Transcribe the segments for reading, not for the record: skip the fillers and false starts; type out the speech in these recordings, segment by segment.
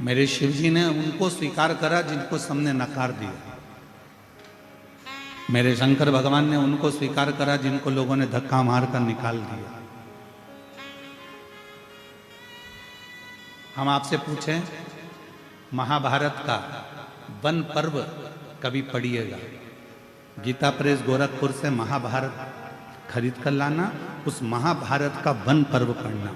मेरे शिव जी ने उनको स्वीकार करा जिनको सबने नकार दिया। मेरे शंकर भगवान ने उनको स्वीकार करा जिनको लोगों ने धक्का मारकर निकाल दिया। हम आपसे पूछें, महाभारत का वन पर्व कभी पढ़िएगा। गीता प्रेस गोरखपुर से महाभारत खरीद कर लाना, उस महाभारत का वन पर्व पढ़ना।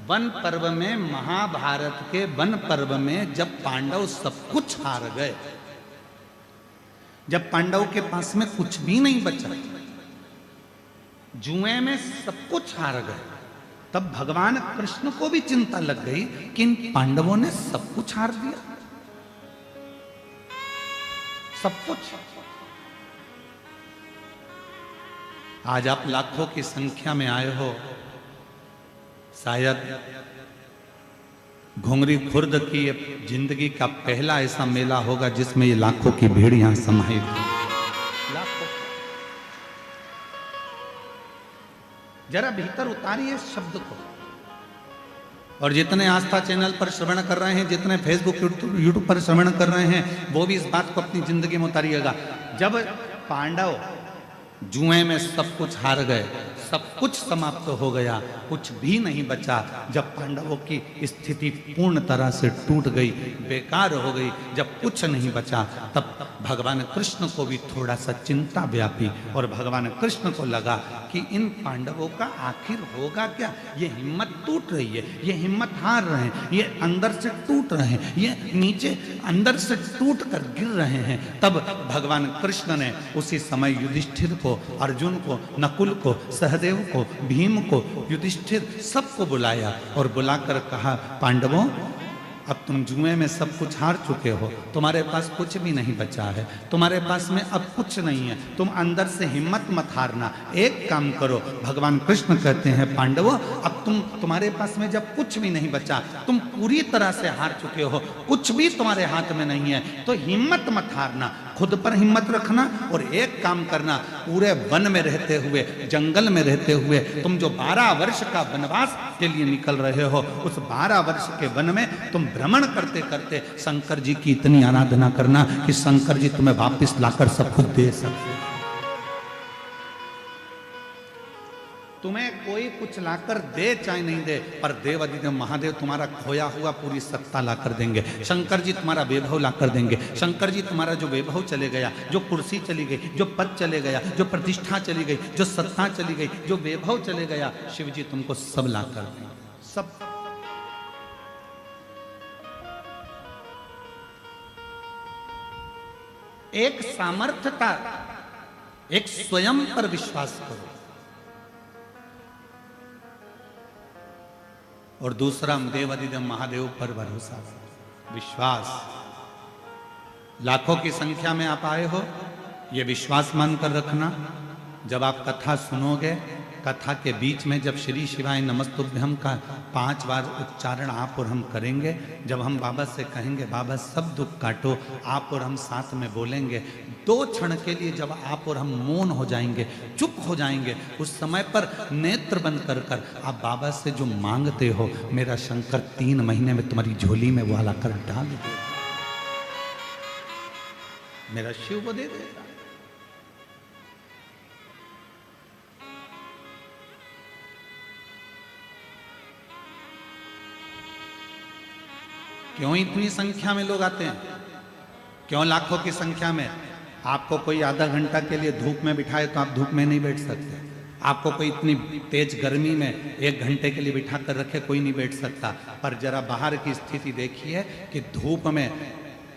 वन पर्व में, महाभारत के वन पर्व में जब पांडव सब कुछ हार गए, जब पांडव के पास में कुछ भी नहीं बचा, जुए में सब कुछ हार गए, तब भगवान कृष्ण को भी चिंता लग गई कि इन पांडवों ने सब कुछ हार दिया, सब कुछ। आज आप लाखों की संख्या में आए हो, शायद घुंगरी खुर्द की जिंदगी का पहला ऐसा मेला होगा जिसमें ये लाखों की भीड़ यहां समाहित है। लाखों। जरा भीतर उतारिए शब्द को। और जितने आस्था चैनल पर श्रवण कर रहे हैं, जितने फेसबुक यूट्यूब पर श्रवण कर रहे हैं, वो भी इस बात को अपनी जिंदगी में उतारिएगा। जब पांडव जुए में सब कुछ हार गए, सब कुछ समाप्त हो गया, कुछ भी नहीं बचा, जब पांडवों की स्थिति पूर्ण तरह से टूट गई, बेकार हो गई, जब कुछ नहीं बचा, तब भगवान कृष्ण को भी थोड़ा सा चिंता व्यापी और भगवान कृष्ण को लगा कि इन पांडवों का आखिर होगा क्या। ये हिम्मत टूट रही है, ये हिम्मत हार रहे हैं, ये अंदर से टूट रहे हैं, ये नीचे अंदर से टूट कर गिर रहे हैं। तब भगवान कृष्ण ने उसी समय युधिष्ठिर को, अर्जुन को, नकुल को, सहदेव को, भीम को, युधिष्ठिर सबको बुलाया और बुलाकर कहा, पांडवों, अब तुम जुए में सब कुछ हार चुके हो, तुम्हारे पास कुछ भी नहीं बचा है, तुम्हारे पास में अब कुछ नहीं है, तुम अंदर से हिम्मत मत हारना। एक काम करो, भगवान कृष्ण कहते हैं, पांडवों, अब तुम्हारे पास में जब कुछ भी नहीं बचा, तुम पूरी तरह से हार चुके हो, कुछ भी तुम्हारे हाथ में नहीं है, तो हिम्मत मत हारना, खुद पर हिम्मत रखना और एक काम करना, पूरे वन में रहते हुए, जंगल में रहते हुए, तुम जो 12 वर्ष का वनवास के लिए निकल रहे हो, उस 12 वर्ष के वन में तुम भ्रमण करते करते शंकर जी की इतनी आराधना करना कि शंकर जी तुम्हें वापस लाकर सब कुछ दे सके। तुम्हें कोई कुछ लाकर दे चाहे नहीं दे, पर देव अधिदेव महादेव तुम्हारा खोया हुआ पूरी सत्ता लाकर देंगे। शंकर जी तुम्हारा वैभव लाकर देंगे। शंकर जी तुम्हारा जो वैभव चले गया, जो कुर्सी चली गई, जो पद चले गया, जो प्रतिष्ठा चली गई, जो सत्ता चली गई, जो वैभव चले गया, शिव जी तुमको सब लाकर देंगे, सब। एक सामर्थ्यता, एक स्वयं पर विश्वास करो, और दूसरा देव अधिदेव महादेव पर भरोसा, विश्वास। लाखों की संख्या में आप आए हो, ये विश्वास मानकर रखना, जब आप कथा सुनोगे, कथा के बीच में जब श्री शिवाय नमस्तुभ्यम का 5 बार उच्चारण आप और हम करेंगे, जब हम बाबा से कहेंगे, बाबा सब दुख काटो, आप और हम साथ में बोलेंगे, 2 क्षण के लिए जब आप और हम मौन हो जाएंगे, चुप हो जाएंगे, उस समय पर नेत्र बंद कर कर आप बाबा से जो मांगते हो, मेरा शंकर 3 महीने में तुम्हारी झोली में वो लाकर डाल दे, मेरा शिव को दे देगा। क्यों इतनी संख्या में लोग आते हैं? क्यों लाखों की संख्या में? आपको कोई आधा घंटा के लिए धूप में बिठाए तो आप धूप में नहीं बैठ सकते। आपको कोई इतनी तेज गर्मी में 1 घंटे के लिए बिठा कर रखे, कोई नहीं बैठ सकता। पर जरा बाहर की स्थिति देखिए कि धूप में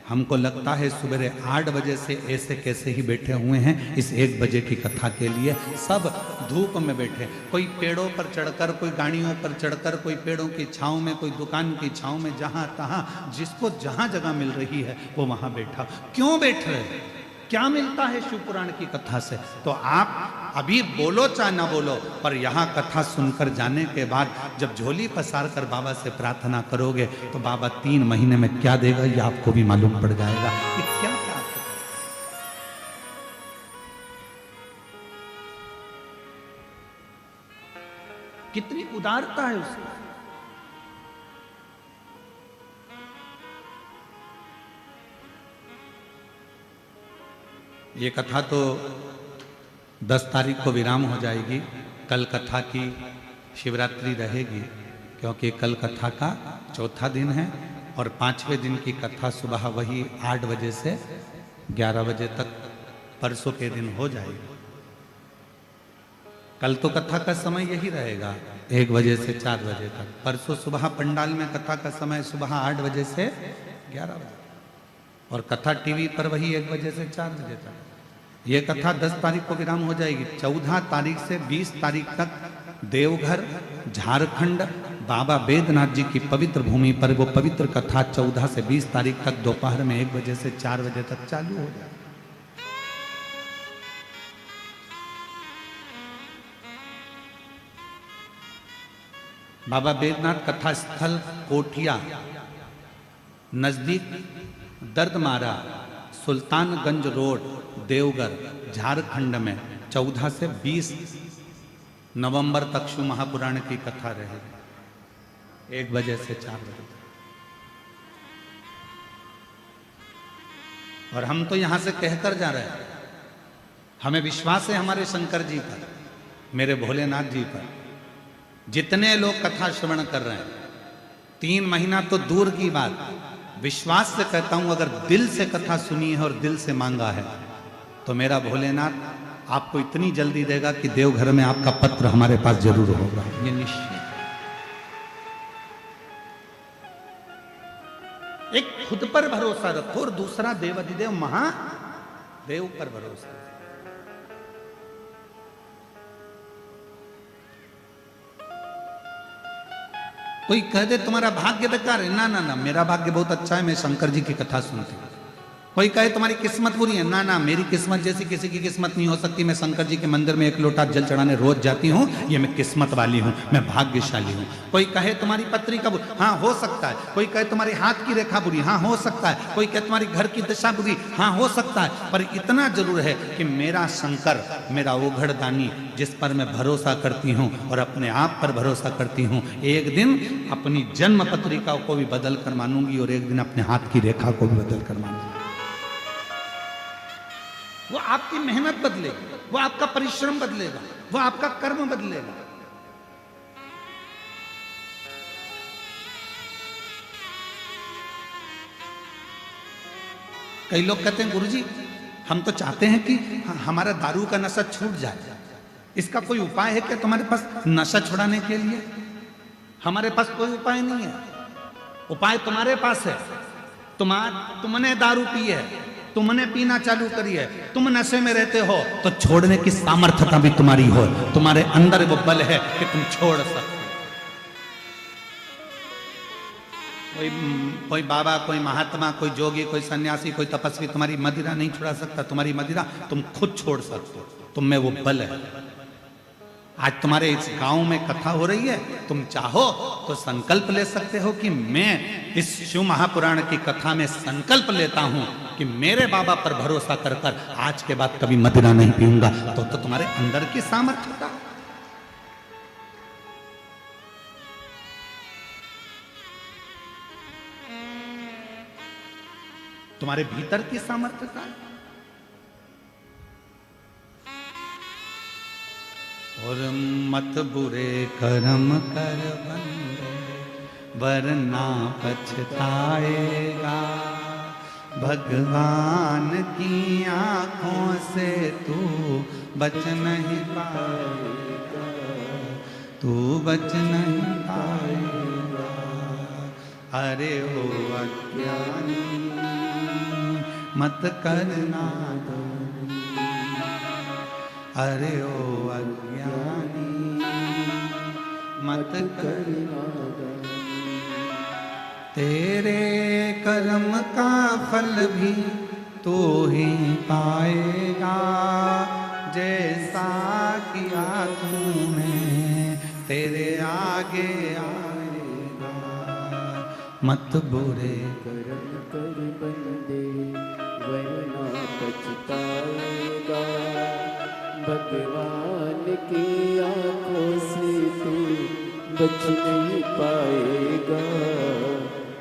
हमको लगता है सुबह 8 बजे से ऐसे कैसे ही बैठे हुए हैं इस 1 बजे की कथा के लिए, सब धूप में बैठे, कोई पेड़ों पर चढ़कर, कोई गाड़ियों पर चढ़कर, कोई पेड़ों की छांव में, कोई दुकान की छांव में, जहां तहां जिसको जहां जगह मिल रही है वो वहां बैठा। क्यों बैठ रहे हैं? क्या मिलता है शिव पुराण की कथा से? तो आप अभी बोलो चाहे ना बोलो, पर यहाँ कथा सुनकर जाने के बाद जब झोली पसार कर बाबा से प्रार्थना करोगे तो बाबा 3 महीने में क्या देगा ये आपको भी मालूम पड़ जाएगा कि क्या प्राप्त है। कितनी उदारता है उसकी। ये कथा तो 10 तारीख को विराम हो जाएगी। कल कथा की शिवरात्रि रहेगी, क्योंकि कल कथा का चौथा दिन है और 5वें दिन की कथा सुबह वही 8 बजे से 11 बजे तक परसों के दिन हो जाएगी। कल तो कथा का समय यही रहेगा 1 बजे से 4 बजे तक। परसों सुबह पंडाल में कथा का समय सुबह 8 बजे से 11 बजे, और कथा टीवी पर वही 1 बजे से 4 बजे तक। ये कथा 10 तारीख को विराम हो जाएगी। 14 तारीख से 20 तारीख तक देवघर झारखंड बाबा बैद्यनाथ जी की पवित्र भूमि पर वो पवित्र कथा 14 से 20 तारीख तक दोपहर में 1 बजे से 4 बजे तक चालू हो जाएगी। बाबा बैद्यनाथ कथा स्थल कोठिया नजदीक दर्दमारा सुल्तानगंज रोड देवघर झारखंड में 14 से 20 नवंबर तक शिव महापुराण की कथा रहेगी 1 बजे से 4 बजे तक। और हम तो यहां से कहकर जा रहे हैं, हमें विश्वास है हमारे शंकर जी पर, मेरे भोलेनाथ जी पर। जितने लोग कथा श्रवण कर रहे हैं, 3 महीना तो दूर की बात, विश्वास से कहता हूं, अगर दिल से कथा सुनी है और दिल से मांगा है तो मेरा भोलेनाथ आपको इतनी जल्दी देगा कि देवघर में आपका पत्र हमारे पास जरूर होगा, ये निश्चित। एक खुद पर भरोसा रखो और दूसरा देवाधिदेव महादेव पर भरोसा। कोई कह दे तुम्हारा भाग्य बेकार है, ना ना ना, मेरा भाग्य बहुत अच्छा है, मैं शंकर जी की कथा सुनती हूँ। कोई कहे तुम्हारी किस्मत बुरी है, ना ना, मेरी किस्मत जैसी किसी की किस्मत नहीं हो सकती, मैं शंकर जी के मंदिर में 1 लोटा जल चढ़ाने रोज जाती हूँ, ये मैं किस्मत वाली हूँ, मैं भाग्यशाली हूँ। कोई कहे तुम्हारी पत्री का बुरी, हाँ हो सकता है। कोई कहे तुम्हारी हाथ की रेखा बुरी, हाँ हो सकता है। कोई कहे तुम्हारी घर की दशा बुरी, हाँ हो सकता है। पर इतना जरूर है कि मेरा शंकर, मेरा ओघड़दानी, जिस पर मैं भरोसा करती हूँ और अपने आप पर भरोसा करती हूँ, एक दिन अपनी जन्म पत्रिका को भी बदल कर मानूंगी और एक दिन अपने हाथ की रेखा को भी बदल कर मानूंगी। वो आपकी मेहनत बदलेगी, वो आपका परिश्रम बदलेगा, वो आपका कर्म बदलेगा। कई लोग कहते हैं गुरुजी हम तो चाहते हैं कि हमारा दारू का नशा छूट जाए, इसका कोई उपाय है क्या तुम्हारे पास नशा छुड़ाने के लिए? हमारे पास कोई उपाय नहीं है। उपाय तुम्हारे पास है। तुमने दारू पी है, तुमने पीना चालू करी है, तुम नशे में रहते हो, तो छोड़ने की सामर्थ्यता भी तुम्हारी हो, तुम्हारे अंदर वो बल है कि तुम छोड़ सकते। कोई बाबा, कोई महात्मा, कोई जोगी, कोई सन्यासी, कोई तपस्वी तुम्हारी मदिरा नहीं छुड़ा सकता। तुम्हारी मदिरा तुम खुद छोड़ सकते हो, तुम में वो बल है। आज तुम्हारे इस गांव में कथा हो रही है, तुम चाहो तो संकल्प ले सकते हो कि मैं इस शिव महापुराण की कथा में संकल्प लेता हूं कि मेरे बाबा पर भरोसा कर कर आज के बाद कभी मदिरा नहीं पीऊंगा। तो तुम्हारे अंदर की सामर्थ्यता, तुम्हारे भीतर की सामर्थ्यता। और मत बुरे कर्म कर बंदे, वरना पछताएगा। भगवान की आंखों से तू बच नहीं पाएगा, तू बच नहीं पाएगा। अरे ओ अज्ञानी मत करना दो, अरे ओ अज्ञानी मत करना दो। तेरे कर्म का फल भी तू ही पाएगा, जैसा किया तूने तेरे आगे आएगा। मत बुरे कर्म कर बंदे, वरना पछताएगा। भगवान की आंखों से तू बच नहीं पाएगा,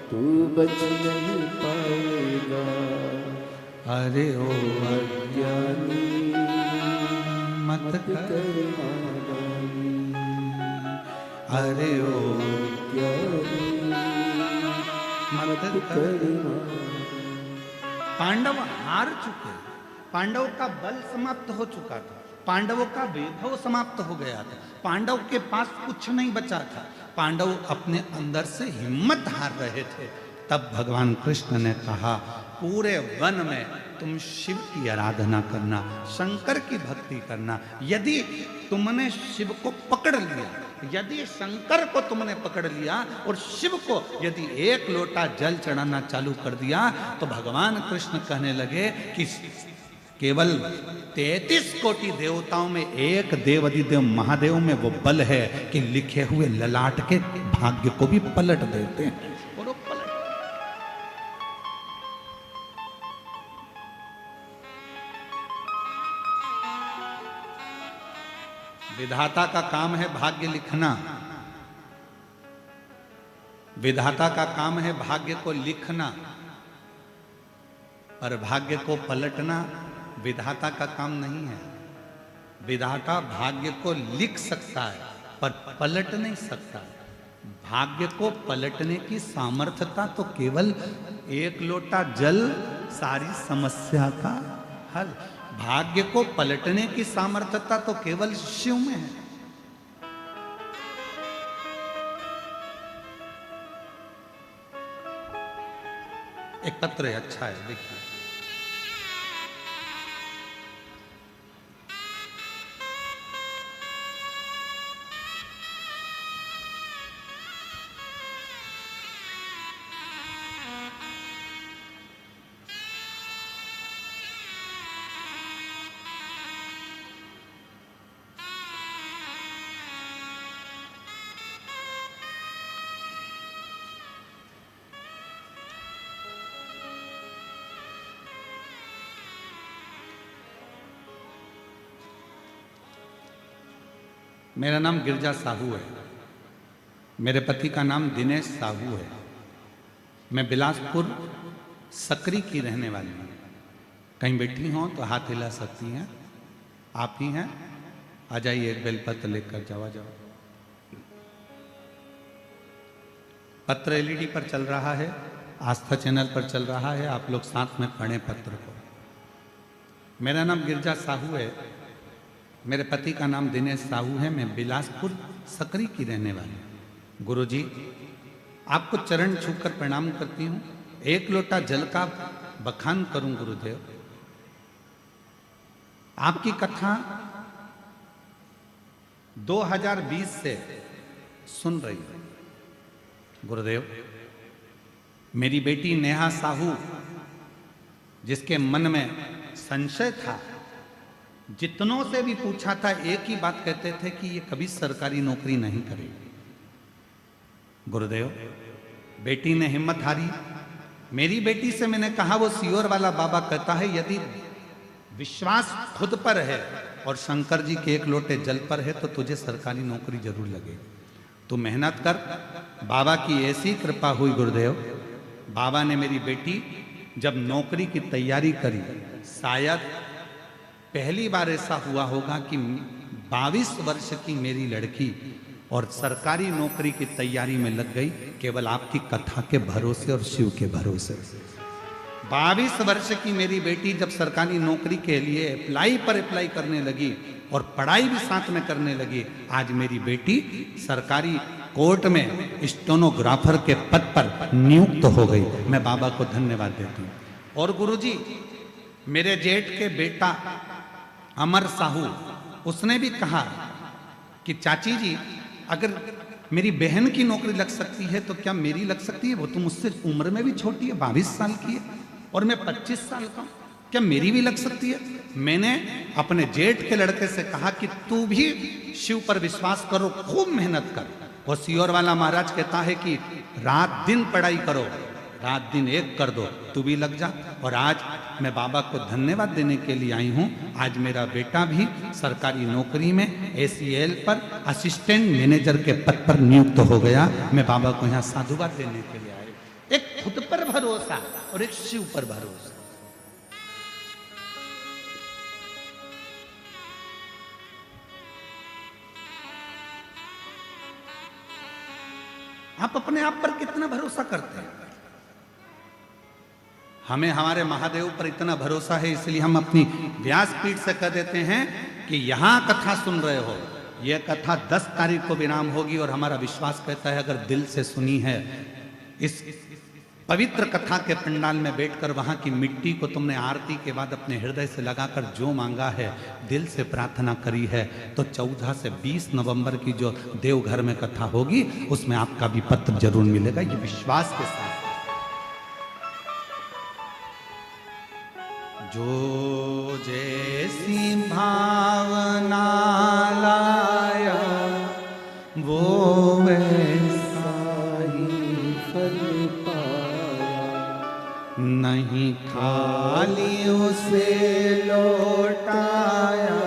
तू बच नहीं पाएगा। अरे ओ अज्ञानी मत कर नादानी, अरे ओ अज्ञानी मत कर। कर नादानी। पांडव हार चुके, पांडव का बल समाप्त हो चुका था, पांडवों का वैभव समाप्त हो गया था, पांडव के पास कुछ नहीं बचा था, पांडव अपने अंदर से हिम्मत हार रहे थे। तब भगवान कृष्ण ने कहा पूरे वन में तुम शिव की आराधना करना, शंकर की भक्ति करना। यदि तुमने शिव को पकड़ लिया, यदि शंकर को तुमने पकड़ लिया और शिव को यदि एक लोटा जल चढ़ाना चालू कर दिया, तो भगवान कृष्ण कहने लगे कि केवल 33 कोटि देवताओं में एक देवाधिदेव महादेव में वो बल है कि लिखे हुए ललाट के भाग्य को भी पलट देते हैं। और वो पलट, विधाता का काम है भाग्य लिखना, विधाता का काम है भाग्य को लिखना, पर भाग्य को पलटना विधाता का काम नहीं है। विधाता भाग्य को लिख सकता है पर पलट नहीं सकता। भाग्य को पलटने की सामर्थ्यता तो केवल एक लोटा जल सारी समस्या का हल। भाग्य को पलटने की सामर्थ्यता तो केवल शिव में है। एक पत्र है, अच्छा है, देखिए। मेरा नाम गिरजा साहू है, मेरे पति का नाम दिनेश साहू है। मैं बिलासपुर सकरी की रहने वाली हूँ। कहीं बैठी हों तो हाथ हिला सकती हैं, आप ही हैं, आ जाइए, एक बेलपत्र लेकर जाओ। पत्र एलईडी पर चल रहा है, आस्था चैनल पर चल रहा है, आप लोग साथ में पढ़ें पत्र को। मेरा नाम गिरजा साहू है, मेरे पति का नाम दिनेश साहू है। मैं बिलासपुर सकरी की रहने वाली हूँ। गुरुजी, आपको चरण छूकर प्रणाम करती हूँ। एक लोटा जल का बखान करूं गुरुदेव। आपकी कथा 2020 से सुन रही है गुरुदेव। मेरी बेटी नेहा साहू, जिसके मन में संशय था, जितनों से भी पूछा था एक ही बात कहते थे कि ये कभी सरकारी नौकरी नहीं करेगी। गुरुदेव, बेटी ने हिम्मत हारी। मेरी बेटी से मैंने कहा, वो सियोर वाला बाबा कहता है यदि विश्वास खुद पर है और शंकर जी के एक लोटे जल पर है तो तुझे सरकारी नौकरी जरूर लगेगी। तू मेहनत कर। बाबा की ऐसी कृपा हुई गुरुदेव, बाबा ने मेरी बेटी जब नौकरी की तैयारी करी, शायद पहली बार ऐसा हुआ होगा कि 22 वर्ष की मेरी लड़की और सरकारी नौकरी की तैयारी में लग गई, केवल आपकी कथा के भरोसे और शिव के भरोसे। 22 वर्ष की मेरी बेटी जब सरकारी नौकरी के लिए अप्लाई करने लगी और पढ़ाई भी साथ में करने लगी, आज मेरी बेटी सरकारी कोर्ट में स्टेनोग्राफर के पद पर नियुक्त हो गई। मैं बाबा को धन्यवाद देती हूँ। और गुरुजी, मेरे जेठ के बेटा अमर साहू, उसने भी कहा कि चाची जी, अगर मेरी बहन की नौकरी लग सकती है तो क्या मेरी लग सकती है? वो तो मुझसे उम्र में भी छोटी है, 22 साल की है और मैं 25 साल का हूं, क्या मेरी भी लग सकती है? मैंने अपने जेठ के लड़के से कहा कि तू भी शिव पर विश्वास करो, खूब मेहनत कर। वो सियोर वाला महाराज कहता है कि रात दिन पढ़ाई करो, रात दिन एक कर दो, तू भी लग जा। और आज मैं बाबा को धन्यवाद देने के लिए आई हूँ। आज मेरा बेटा भी सरकारी नौकरी में ACL पर असिस्टेंट मैनेजर के पद पर नियुक्त हो गया। मैं बाबा को यहाँ साधुवाद देने के लिए आई। एक खुद पर भरोसा और एक शिव पर भरोसा। आप अपने आप पर कितना भरोसा करते हैं? हमें हमारे महादेव पर इतना भरोसा है, इसलिए हम अपनी व्यासपीठ से कह देते हैं कि यहां कथा सुन रहे हो, यह कथा 10 तारीख को विराम होगी, और हमारा विश्वास कहता है अगर दिल से सुनी है, इस पवित्र कथा के पंडाल में बैठकर वहां की मिट्टी को तुमने आरती के बाद अपने हृदय से लगाकर जो मांगा है, दिल से प्रार्थना करी है, तो 14 से 20 नवंबर की जो देवघर में कथा होगी उसमें आपका भी पत्र जरूर मिलेगा, ये विश्वास के साथ। जो जैसी भावना लाया वो वैसा ही फल पाया, नहीं खाली उसे लौटाया,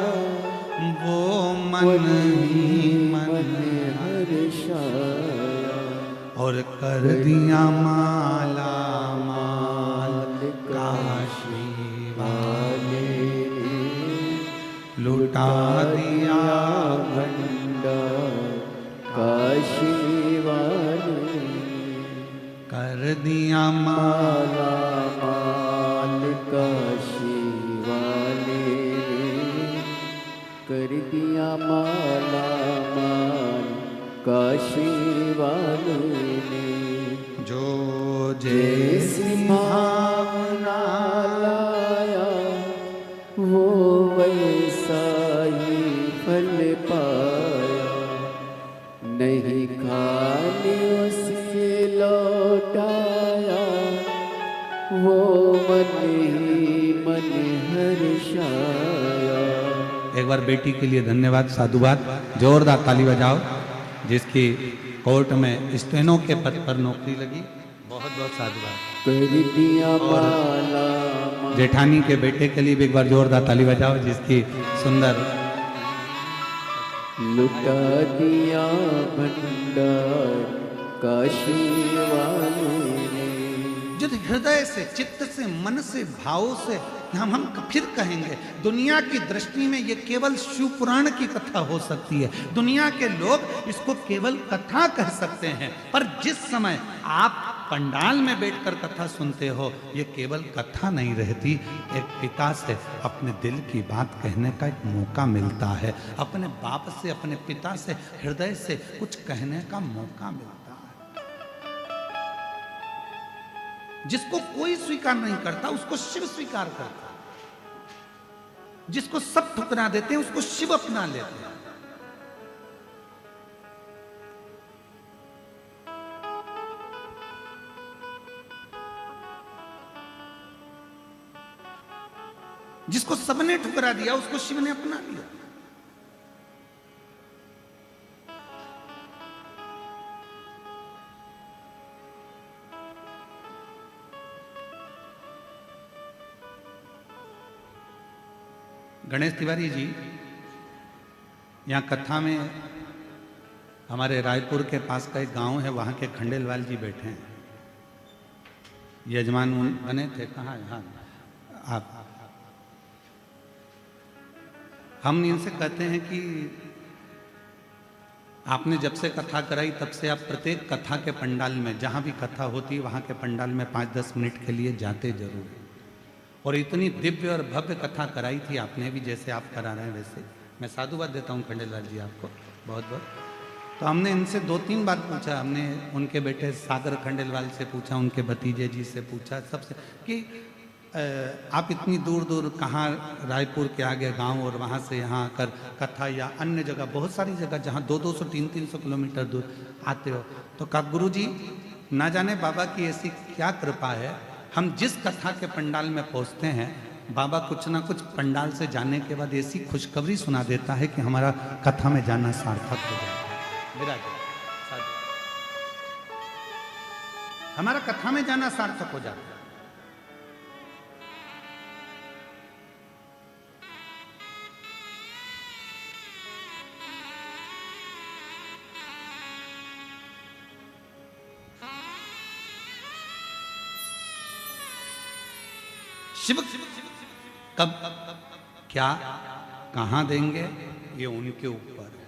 वो मन ही मन हर्षाया, और कर दिया माला माल काशी लुटा दिया भंडार काशी वाले, कर दिया माला माल काशी वाले, कर दिया माला माल काशी वाले ने। जो जैसी भावना लाया वो वैसा ही फल पाया, नहीं खाली उसे लौटाया, वो मन ही मन हर्षाया। एक बार बेटी के लिए धन्यवाद, साधुवाद, जोरदार ताली बजाओ, जिसकी कोर्ट में स्टेनो के पद पर नौकरी लगी, बहुत बहुत साधुवाद। कर दिया माला जेठानी के बेटे के लिए भी एक बार जोरदार ताली बजाओ, जिसकी सुंदर लुटा दिया भंडार काशी वाले ने। जो हृदय से, चित्त से, मन से, भाव से हम फिर कहेंगे, दुनिया की दृष्टि में ये केवल शिव पुराण की कथा हो सकती है, दुनिया के लोग इसको केवल कथा कह सकते हैं, पर जिस समय आप पंडाल में बैठकर कथा सुनते हो, ये केवल कथा नहीं रहती, एक पिता से अपने दिल की बात कहने का एक मौका मिलता है, अपने बाप से, अपने पिता से, हृदय से कुछ कहने का मौका मिलता है। जिसको कोई स्वीकार नहीं करता उसको शिव स्वीकार करता है, जिसको सब ठुकरा देते हैं उसको शिव अपना लेते हैं। जिसको सबने ठुकरा दिया उसको शिव ने अपना लिया। गणेश तिवारी जी यहाँ कथा में, हमारे रायपुर के पास का एक गांव है, वहाँ के खंडेलवाल जी बैठे हैं, यजमान बने थे। कहाँ है? हाँ, आप। हम इनसे कहते हैं कि आपने जब से कथा कराई तब से आप प्रत्येक कथा के पंडाल में, जहाँ भी कथा होती है वहाँ के पंडाल में 5-10 मिनट के लिए जाते जरूर हैं, और इतनी दिव्य और भव्य कथा कराई थी आपने भी, जैसे आप करा रहे हैं वैसे। मैं साधुवाद देता हूँ खंडेलवाल जी आपको बहुत बहुत। तो हमने इनसे 2-3 बात पूछा, हमने उनके बेटे सागर खंडेलवाल से पूछा, उनके भतीजे जी से पूछा, सबसे, कि आप इतनी दूर दूर कहाँ, रायपुर के आगे गांव, और वहाँ से यहाँ आकर कथा या अन्य जगह, बहुत सारी जगह जहाँ 200-200, 300-300 किलोमीटर दूर आते हो, तो कहा गुरु जी ना जाने बाबा की ऐसी क्या कृपा है, हम जिस कथा के पंडाल में पहुँचते हैं, बाबा कुछ ना कुछ पंडाल से जाने के बाद ऐसी खुशखबरी सुना देता है कि हमारा कथा में जाना सार्थक हो जाता है। हमारा कथा में जाना सार्थक हो जाता है। शिव कब क्या कहां देंगे ये उनके ऊपर है।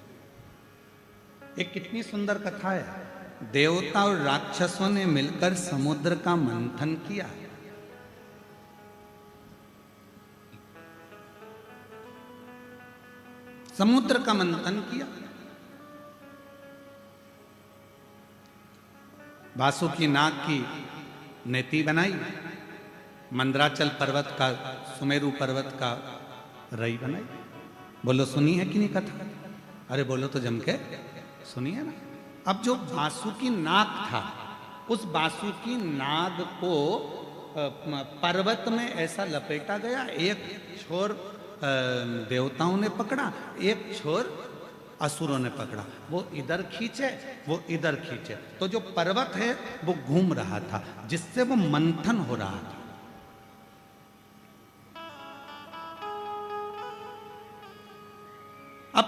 एक कितनी सुंदर कथा है, देवता और राक्षसों ने मिलकर समुद्र का मंथन किया। समुद्र का मंथन किया। वासुकी नाग की नेति बनाई, मंदराचल पर्वत का, सुमेरु पर्वत का रई बनाई। बोलो सुनी है कि नहीं कथा? अरे बोलो तो जम के सुनी है ना। अब जो वासुकी नाग था, उस वासुकी नाग को पर्वत में ऐसा लपेटा गया, एक छोर देवताओं ने पकड़ा, एक छोर असुरों ने पकड़ा। वो इधर खींचे, वो इधर खींचे, तो जो पर्वत है वो घूम रहा था, जिससे वो मंथन हो रहा था। अब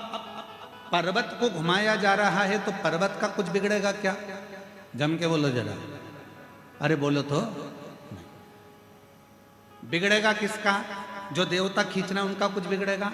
पर्वत को घुमाया जा रहा है तो पर्वत का कुछ बिगड़ेगा क्या? जम के बोलो जरा। अरे बोलो तो। नहीं। बिगड़ेगा किसका? जो देवता खींच रहे हैं उनका कुछ बिगड़ेगा?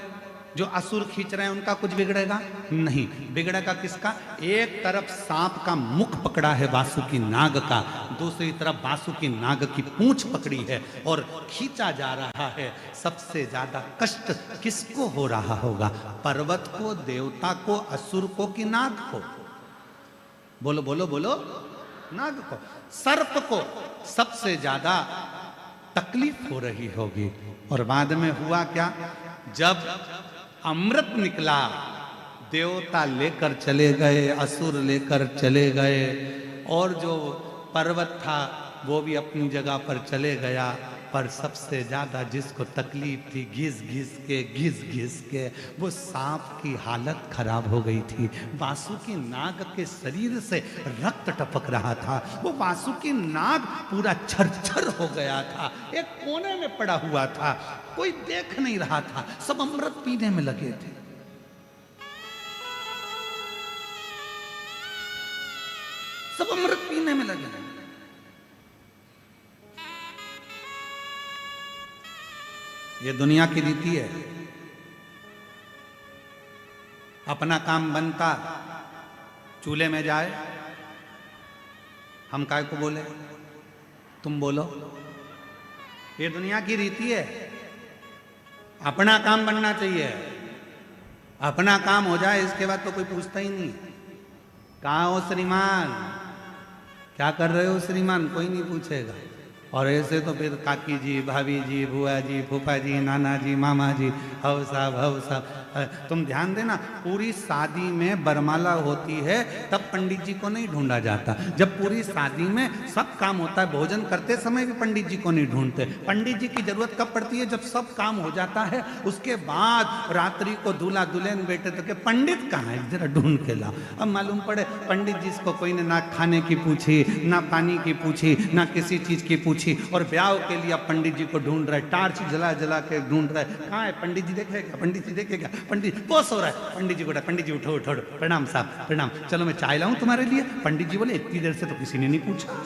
जो असुर खींच रहे हैं उनका कुछ बिगड़ेगा? नहीं। बिगड़ेगा किसका? एक तरफ सांप का मुख पकड़ा है वासुकी नाग का, दूसरी तरफ वासुकी नाग की पूंछ पकड़ी है और खींचा जा रहा है। सबसे ज्यादा कष्ट किसको हो रहा होगा? पर्वत को, देवता को, असुर को कि नाग को? बोलो बोलो बोलो। नाग को। सर्प को सबसे ज्यादा तकलीफ हो रही होगी। और बाद में हुआ क्या? जब अमृत निकला, देवता लेकर चले गए, असुर लेकर चले गए, और जो पर्वत था वो भी अपनी जगह पर चले गया। पर सबसे ज्यादा जिसको तकलीफ थी, घिस घिस के वो सांप की हालत खराब हो गई थी। वासुकी नाग के शरीर से रक्त टपक रहा था। वो वासुकी नाग पूरा छरछर हो गया था, एक कोने में पड़ा हुआ था, कोई देख नहीं रहा था, सब अमृत पीने में लगे थे। सब अमृत पीने में लगे थे। ये दुनिया की रीति है। अपना काम बनता, चूल्हे में जाए, हम काय को बोले, तुम बोलो। ये दुनिया की रीति है। अपना काम बनना चाहिए, अपना काम हो जाए, इसके बाद तो कोई पूछता ही नहीं। कहाँ हो श्रीमान, क्या कर रहे हो श्रीमान, कोई नहीं पूछेगा। और ऐसे तो फिर काकी जी, भाभी जी, बुआ जी, फूफा जी, नाना जी, मामा जी, हव साहब। तुम ध्यान देना, पूरी शादी में बरमाला होती है तब पंडित जी को नहीं ढूंढा जाता। जब पूरी शादी में सब काम होता है, भोजन करते समय भी पंडित जी को नहीं ढूंढते। पंडित जी की जरूरत कब पड़ती है? जब सब काम हो जाता है, उसके बाद रात्रि को दूल्हा दुल्हन बैठे तो के पंडित कहाँ है, जरा ढूंढ के लाओ। अब मालूम पड़े पंडित जी को कोई ने ना खाने की पूछी, ना पानी की पूछी, ना किसी चीज की पूछी, और ब्याह के लिए पंडित जी को ढूंढ रहे, टार्च जला जला के ढूंढ रहे। कहाँ है पंडित जी, देखेगा पंडित जी, देखेगा पंडित, बोस हो रहा है। पंडित जी को, पंडित जी उठो उठो, प्रणाम साहब प्रणाम, चलो मैं चाय लाऊं तुम्हारे लिए। पंडित जी बोले इतनी देर से तो किसी ने नहीं पूछा।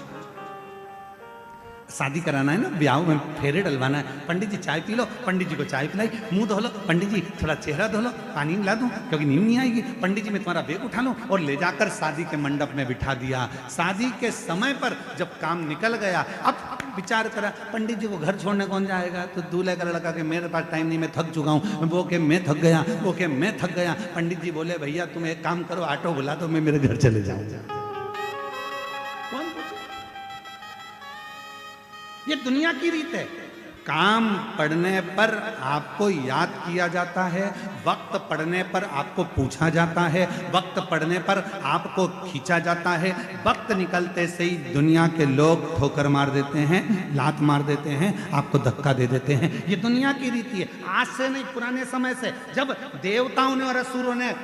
शादी कराना है ना, ब्याह में फेरे डलवाना है। पंडित जी चाय पी लो, पंडित जी को चाय पिलाई, मुंह धो लो, पंडित जी थोड़ा चेहरा धो लो, पानी मिला दूं क्योंकि नींद नहीं आएगी। पंडित जी मैं तुम्हारा बैग उठा लूं, और ले जाकर शादी के मंडप में बिठा दिया। शादी के समय पर जब काम निकल गया, अब विचार करा, पंडित जी को घर छोड़ने कौन जाएगा? तो दूल्हे का लड़का के मेरे पास टाइम नहीं, मैं थक चुका हूँ, वो के मैं थक गया, वो के मैं थक गया। पंडित जी बोले भैया तुम एक काम करो, ऑटो बुला दो, मैं मेरे घर चले जाऊँ। ये दुनिया की रीत है। काम पड़ने पर आपको याद किया जाता है, वक्त पड़ने पर आपको पूछा जाता है, वक्त पड़ने पर आपको खींचा जाता है। वक्त निकलते से ही दुनिया के लोग ठोकर मार देते हैं, लात मार देते हैं, आपको धक्का दे देते हैं। ये दुनिया की रीति है। आज से नहीं, पुराने समय से, जब देवताओं ने और असुरों ने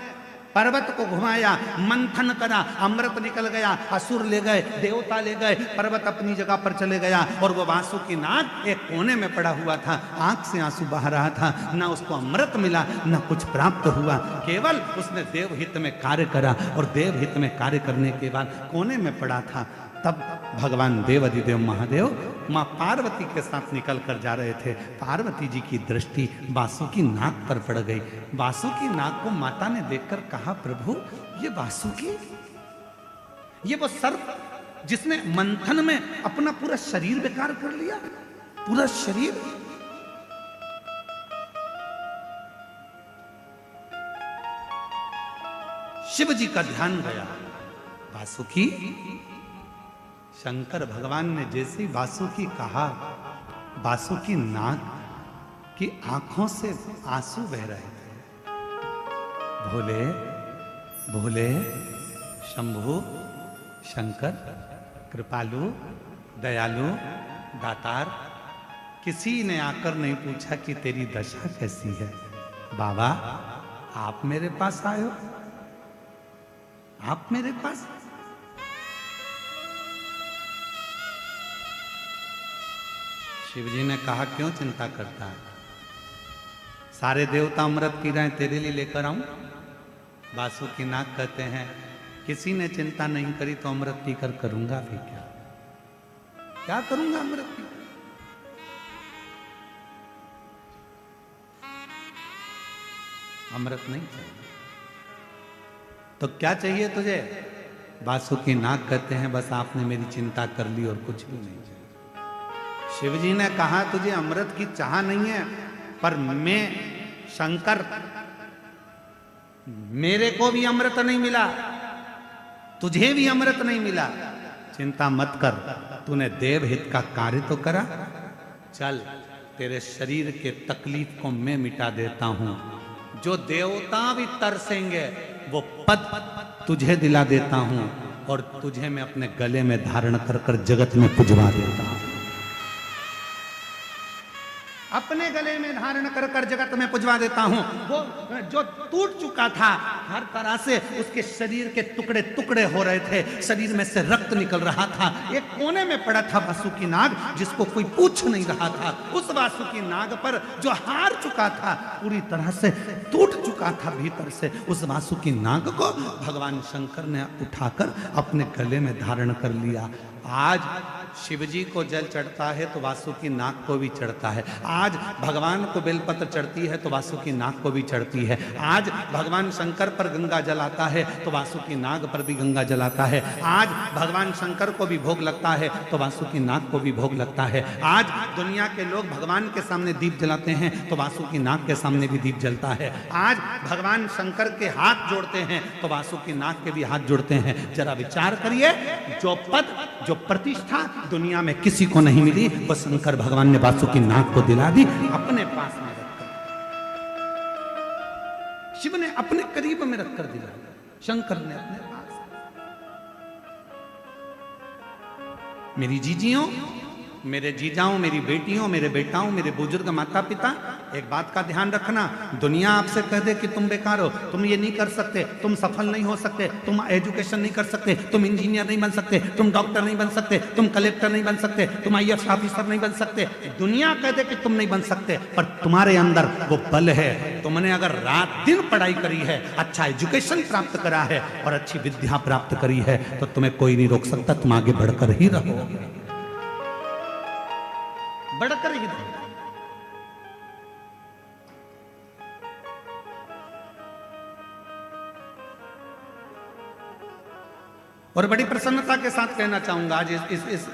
पर्वत को घुमाया, मंथन करा, अमृत निकल गया, असुर ले गए, देवता ले गए, पर्वत अपनी जगह पर चले गया, और वो वासुकी नाग एक कोने में पड़ा हुआ था, आंख से आंसू बह रहा था। ना उसको अमृत मिला, ना कुछ प्राप्त हुआ, केवल उसने देवहित में कार्य करा, और देवहित में कार्य करने के बाद कोने में पड़ा था। तब भगवान देवाधिदेव महादेव माँ पार्वती के साथ निकल कर जा रहे थे। पार्वती जी की दृष्टि वासुकी नाग पर पड़ गई। वासुकी नाग को माता ने देखकर कहा, प्रभु ये वासुकी, ये वो सर्प जिसने मंथन में अपना पूरा शरीर बेकार कर लिया, पूरा शरीर। शिव जी का ध्यान गया वासुकी। शंकर भगवान ने जैसे ही वासुकी कहा, वासुकी नाग की आंखों से आंसू बह रहे थे। भोले भोले शंभु शंकर कृपालु दयालु दातार, किसी ने आकर नहीं पूछा कि तेरी दशा कैसी है। बाबा आप मेरे पास आए हो, आप मेरे पास। शिवजी ने कहा क्यों चिंता करता है, सारे देवता अमृत पी रहे हैं, तेरे लिए लेकर आऊं। वासुकी नाग कहते हैं किसी ने चिंता नहीं करी तो अमृत पीकर करूंगा भी क्या, क्या करूंगा अमृत पीकर। अमृत नहीं चाहिए तो क्या चाहिए तुझे। वासुकी नाग कहते हैं बस आपने मेरी चिंता कर ली और कुछ भी नहीं चाहिए। शिवजी ने कहा तुझे अमृत की चाह नहीं है, पर मैं शंकर, मेरे को भी अमृत नहीं मिला, तुझे भी अमृत नहीं मिला। चिंता मत कर, तूने देव हित का कार्य तो करा। चल तेरे शरीर के तकलीफ को मैं मिटा देता हूं। जो देवता भी तरसेंगे वो पद तुझे दिला देता हूं, और तुझे मैं अपने गले में धारण कर कर जगत में पुजवा देता हूं। अपने गले में धारण कर कर जगत में पुजवा देता हूं। वो जो टूट चुका था हर तरह से, उसके शरीर के टुकड़े टुकड़े हो रहे थे, शरीर में से रक्त निकल रहा था। एक कोने में पड़ा था वासुकी नाग, जिसको कोई पूछ नहीं रहा था। उस वासुकी नाग पर जो हार चुका था, पूरी तरह से टूट चुका था भीतर से, उस वासुकी नाग को भगवान शंकर ने उठाकर अपने गले में धारण कर लिया। आज शिवजी को जल चढ़ता है तो वासुकी नाग को भी चढ़ता है। आज भगवान को बेलपत्र चढ़ती है तो वासुकी नाग को भी चढ़ती है। आज भगवान शंकर पर गंगा जल आता है तो वासुकी नाग पर भी गंगा जल आता है। आज भगवान शंकर को भी भोग लगता है तो वासुकी नाग को भी भोग लगता है। आज दुनिया के लोग भगवान के सामने दीप जलाते हैं तो वासुकी नाग के सामने भी दीप जलता है। आज भगवान शंकर के हाथ जोड़ते हैं तो वासुकी नाग के भी हाथ जोड़ते हैं। जरा विचार करिए, जो पद जो प्रतिष्ठा दुनिया में किसी को नहीं मिली, वो शंकर भगवान ने वासुकी नाग को दिला दी, अपने पास में रखकर। शिव ने अपने करीब में रखकर दिला, शंकर ने अपने पास। मेरी जीजियों, मेरे जीजाओं, मेरी बेटियों, मेरे बेटाओं, मेरे बुजुर्ग माता पिता, एक बात का ध्यान रखना। दुनिया आपसे कह दे कि तुम बेकार हो, तुम ये नहीं कर सकते, तुम सफल नहीं हो सकते, तुम एजुकेशन नहीं कर सकते, तुम इंजीनियर नहीं बन सकते, तुम डॉक्टर नहीं बन सकते, तुम कलेक्टर नहीं बन सकते, तुम IAS ऑफिसर नहीं बन सकते। दुनिया कह दे कि तुम नहीं बन सकते, पर तुम्हारे अंदर वो बल है। तुमने अगर रात दिन पढ़ाई करी है, अच्छा एजुकेशन प्राप्त करा है और अच्छी विद्या प्राप्त करी है, तो तुम्हें कोई नहीं रोक सकता, तुम आगे बढ़कर ही रहो, बढ़कर ही रहो। और बड़ी प्रसन्नता के साथ कहना चाहूंगा, आज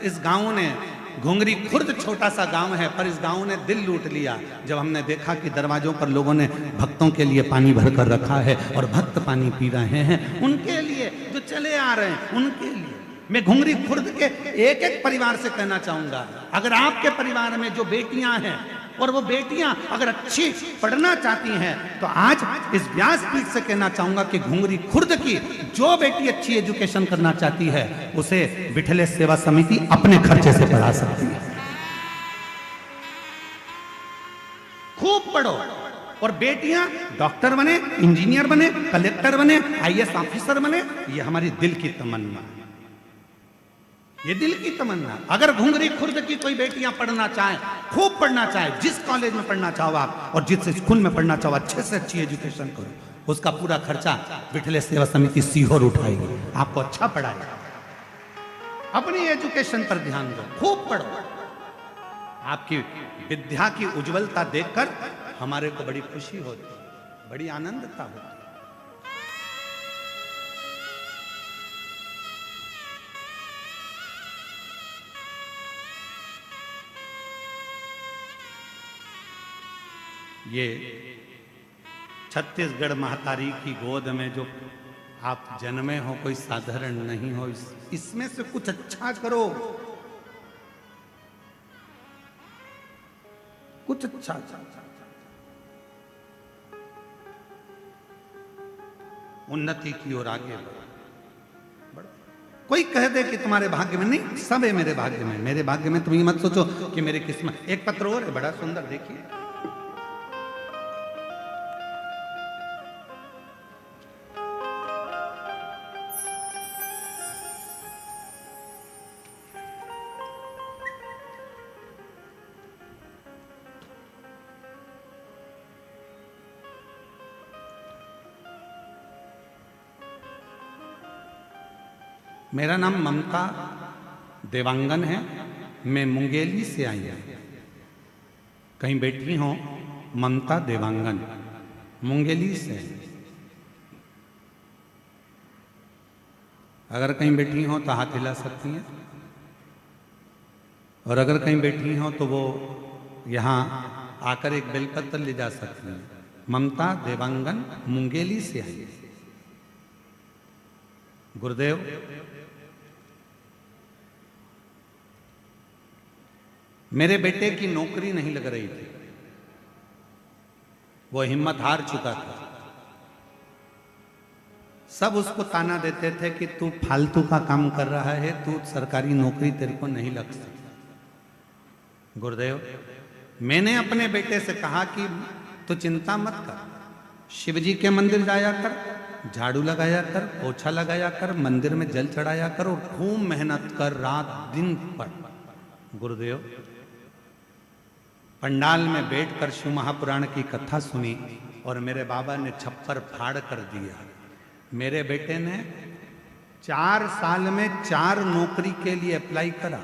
इस गांव ने, घुंगरी खुर्द छोटा सा गांव है, पर इस गांव ने दिल लूट लिया जब हमने देखा कि दरवाजों पर लोगों ने भक्तों के लिए पानी भरकर रखा है और भक्त पानी पी रहे हैं। उनके लिए जो चले आ रहे हैं, उनके लिए मैं घुंगरी खुर्द के एक एक परिवार से कहना चाहूंगा, अगर आपके परिवार में जो बेटियां हैं और वो बेटियां अगर अच्छी पढ़ना चाहती हैं, तो आज इस व्यासपीठ से कहना चाहूंगा कि घुंगरी खुर्द की जो बेटी अच्छी एजुकेशन करना चाहती है, उसे बिठले सेवा समिति अपने खर्चे से पढ़ा सकती है। खूब पढ़ो और बेटियां डॉक्टर बने, इंजीनियर बने, कलेक्टर बने, IAS ऑफिसर बने, ये हमारी दिल की तमन्ना, ये दिल की तमन्ना। अगर घुंगरी खुर्द की कोई बेटियां पढ़ना चाहें, खूब पढ़ना चाहे, जिस कॉलेज में पढ़ना चाहो आप और जिस स्कूल में पढ़ना चाहो, अच्छे से अच्छी एजुकेशन करो, उसका पूरा खर्चा बिठले सेवा समिति सीहोर उठाएगी, आपको अच्छा पढ़ाएगा। अपनी एजुकेशन पर ध्यान दो, खूब पढ़ो। आपकी विद्या की उज्जवलता देखकर हमारे को बड़ी खुशी होती, बड़ी आनंदता होती। ये छत्तीसगढ़ महतारी की गोद में जो आप जन्मे हो कोई साधारण नहीं हो। इसमें से कुछ अच्छा करो, कुछ अच्छा। उन्नति की ओर आगे बढ़ो। कोई कह दे कि तुम्हारे भाग्य में नहीं, सब है मेरे भाग्य में। मेरे भाग्य में तुम ये मत सोचो कि मेरी किस्मत। एक पत्र और है बड़ा सुंदर, देखिए। मेरा नाम ममता देवांगन है, मैं मुंगेली से आई हूं। कहीं बैठी हो ममता देवांगन, मुंगेली से। अगर कहीं बैठी हो तो हाथ हिला सकती हैं, और अगर कहीं बैठी हो तो वो यहाँ आकर एक बेलपत्र ले जा सकती हैं। ममता देवांगन मुंगेली से आई है। गुरुदेव, मेरे बेटे की नौकरी नहीं लग रही थी, वो हिम्मत हार चुका था। सब उसको ताना देते थे कि तू फालतू का काम कर रहा है, तू सरकारी नौकरी तेरे को नहीं लग सकती। गुरुदेव, मैंने अपने बेटे से कहा कि तू चिंता मत कर, शिव जी के मंदिर जाया कर, झाड़ू लगाया कर, पोछा लगाया कर, मंदिर में जल चढ़ाया कर और खूब मेहनत कर, रात दिन पढ़। गुरुदेव, पंडाल में बैठकर शिव महापुराण की कथा सुनी और मेरे बाबा ने छप्पर फाड़ कर दिया। मेरे बेटे ने 4 साल में 4 नौकरी के लिए अप्लाई करा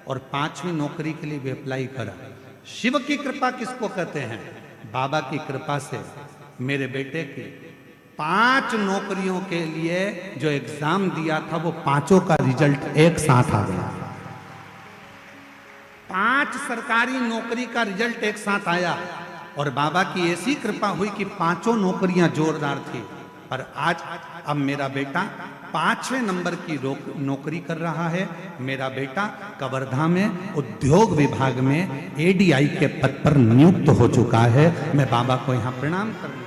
और 5वीं नौकरी के लिए भी अप्लाई करा। शिव की कृपा किसको कहते हैं? बाबा की कृपा से मेरे बेटे की 5 नौकरियों के लिए जो एग्जाम दिया था वो 5 का रिजल्ट एक साथ आ गया। 5 सरकारी नौकरी का रिजल्ट एक साथ आया और बाबा की ऐसी कृपा हुई कि 5 नौकरियां जोरदार थी। पर आज अब मेरा बेटा 5वें नंबर की नौकरी कर रहा है। मेरा बेटा कवर्धा में उद्योग विभाग में ADI के पद पर नियुक्त हो चुका है। मैं बाबा को यहां प्रणाम करने,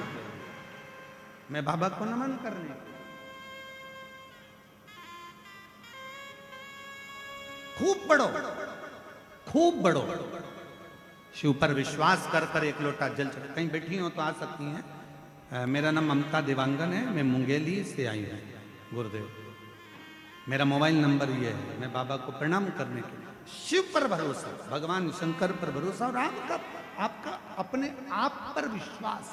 मैं बाबा को नमन करने, खूब बढ़ो, खूब बढ़ो। शिव पर विश्वास कर कर एक लोटा जल चढ़। कहीं बैठी हो तो आ सकती हैं। मेरा नाम ममता देवांगन है, मैं मुंगेली से आई हूँ। गुरुदेव, मेरा मोबाइल नंबर ये है। मैं बाबा को प्रणाम करने के लिए, शिव पर भरोसा, भगवान शंकर पर भरोसा और आपका अपने आप पर विश्वास,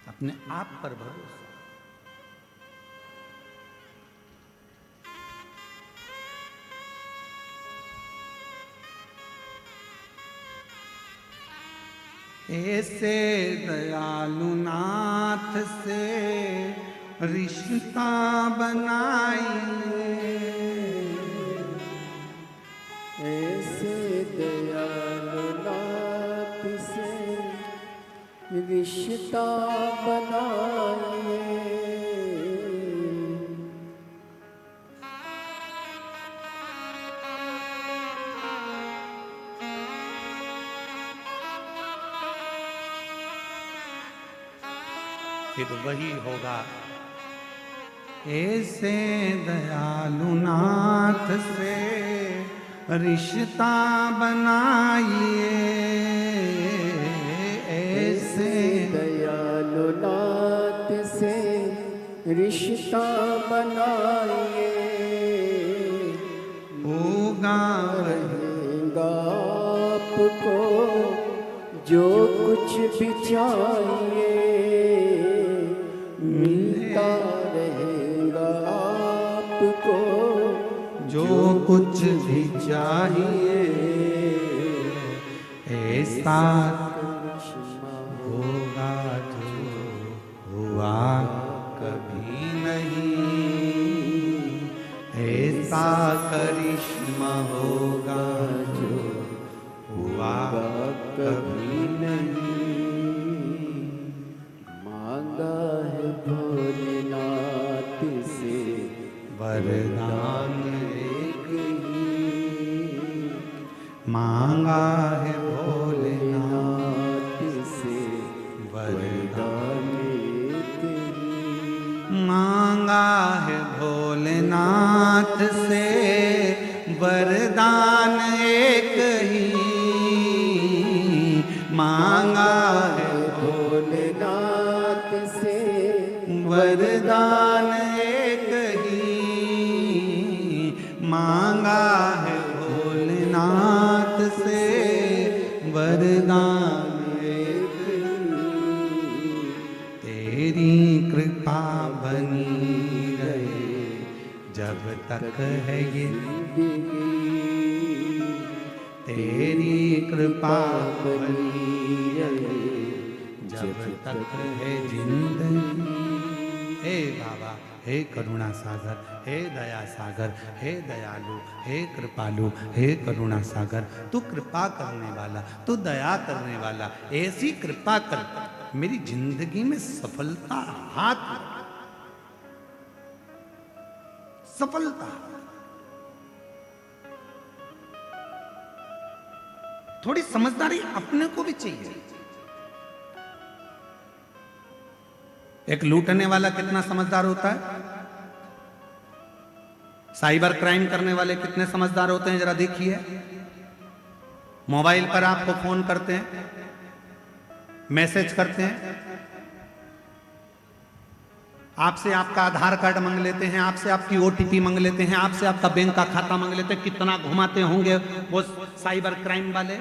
अपने आप पर भरोसा। ऐसे दयालु नाथ से रिश्ता बनाइए, ऐसे दयालु नाथ से रिश्ता बनाइए। फिर वही होगा। ऐसे दयालु नाथ से रिश्ता बनाइए, ऐसे दयालु नाथ से रिश्ता बनाइए। होगा रहेगा आपको जो कुछ भी चाहिए, मिलता रहेगा आपको जो कुछ भी चाहिए। ऐसा होगा जो हुआ कभी नहीं, ऐसा करिश्मा होगा जो हुआ कभी नहीं, मांगा है भोलेनाथ से वरदान एक ही, मांगा है भोलेनाथ नाथ से वरदान, एक ही, मांगा है भोलेनाथ से वरदान एक ही, मांगा है भोलेनाथ से वरदान एक ही, मांगा है भोलेनाथ से वरदान एक ही, तेरी कृपा बनी रहे जब तक है ये, तेरी कृपा बनी रहे जब तक है जिंदगी। हे बाबा, हे करुणा सागर, हे दया सागर, हे दयालु, हे कृपालु, हे करुणा सागर, तू कृपा करने वाला, तू दया करने वाला, ऐसी कृपा कर मेरी जिंदगी में सफलता हाथ लगे। सफलता, थोड़ी समझदारी अपने को भी चाहिए। एक लूटने वाला कितना समझदार होता है, साइबर क्राइम करने वाले कितने समझदार होते हैं, जरा देखिए। मोबाइल पर आपको फोन करते हैं, मैसेज करते हैं, आपसे आपका आधार कार्ड मांग लेते हैं, आपसे आपकी ओटीपी मांग लेते हैं, आपसे आपका बैंक का खाता मांग लेते हैं। कितना घुमाते होंगे वो साइबर क्राइम वाले।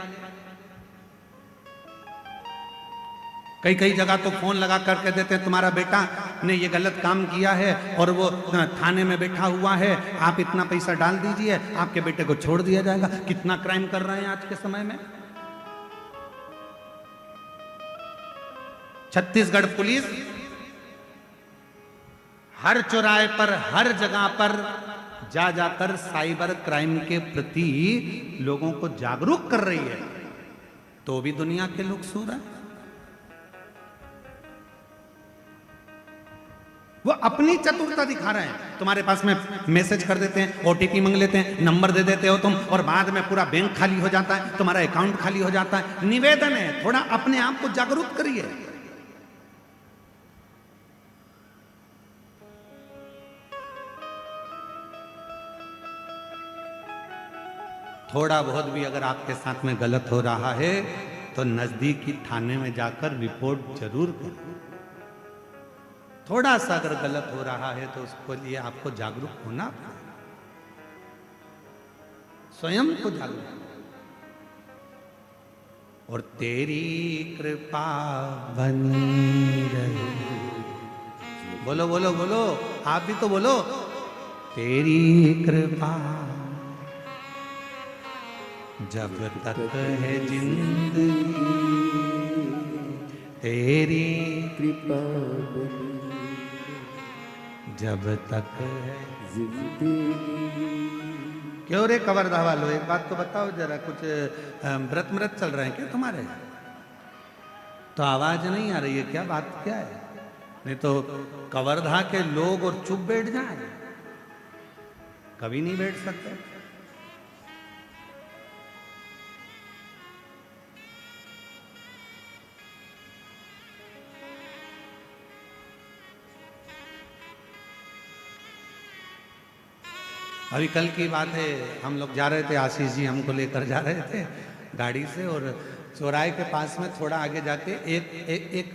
कई कई जगह तो फोन लगा करके देते हैं, तुम्हारा बेटा ने ये गलत काम किया है और वो थाने में बैठा हुआ है, आप इतना पैसा डाल दीजिए, आपके बेटे को छोड़ दिया जाएगा। कितना क्राइम कर रहे हैं आज के समय में। छत्तीसगढ़ पुलिस हर चौराहे पर, हर जगह पर जा जाकर साइबर क्राइम के प्रति लोगों को जागरूक कर रही है, तो भी दुनिया के लोग सो रहे हैं। वो अपनी चतुरता दिखा रहे हैं। तुम्हारे पास में मैसेज कर देते हैं, ओटीपी मांग लेते हैं, नंबर दे देते हो तुम, और बाद में पूरा बैंक खाली हो जाता है, तुम्हारा अकाउंट खाली हो जाता है। निवेदन है, थोड़ा अपने आप को जागरूक करिए। थोड़ा बहुत भी अगर आपके साथ में गलत हो रहा है तो नजदीकी थाने में जाकर रिपोर्ट जरूर करें। थोड़ा सा अगर गलत हो रहा है तो उसके लिए आपको जागरूक होना पड़ेगा, स्वयं को जागरूक। और तेरी कृपा बनी रहे, बोलो बोलो बोलो, आप भी तो बोलो, तेरी कृपा जब तक है जिंदगी, तेरी कृपा बनी जब तक है जिंदगी। क्यों रे कवर्धा वालों, एक बात तो बताओ जरा, कुछ व्रत मृत चल रहे हैं क्या तुम्हारे? तो आवाज नहीं आ रही है क्या? बात क्या है? नहीं तो कवर्धा के लोग और चुप बैठ जाए, कभी नहीं बैठ सकते। अभी कल की बात है, हम लोग जा रहे थे, आशीष जी हमको लेकर जा रहे थे गाड़ी से, और चौराहे के पास में थोड़ा आगे जाके एक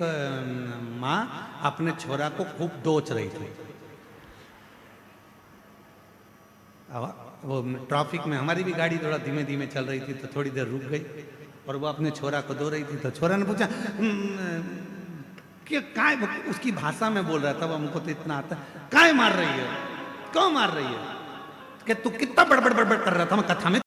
माँ अपने छोरा को खूब दोच रही थी। वो ट्रैफिक में हमारी भी गाड़ी थोड़ा धीमे धीमे चल रही थी, तो थोड़ी देर रुक गई और वो अपने छोरा को दो रही थी। तो छोरा ने पूछा कि काय, उसकी भाषा में बोल रहा था, वो हमको तो इतना आता, काय मार रही है, क्यों मार रही है, कि तू कितना बड़बड़ बड़बड़ कर रहा था, मैं कथा में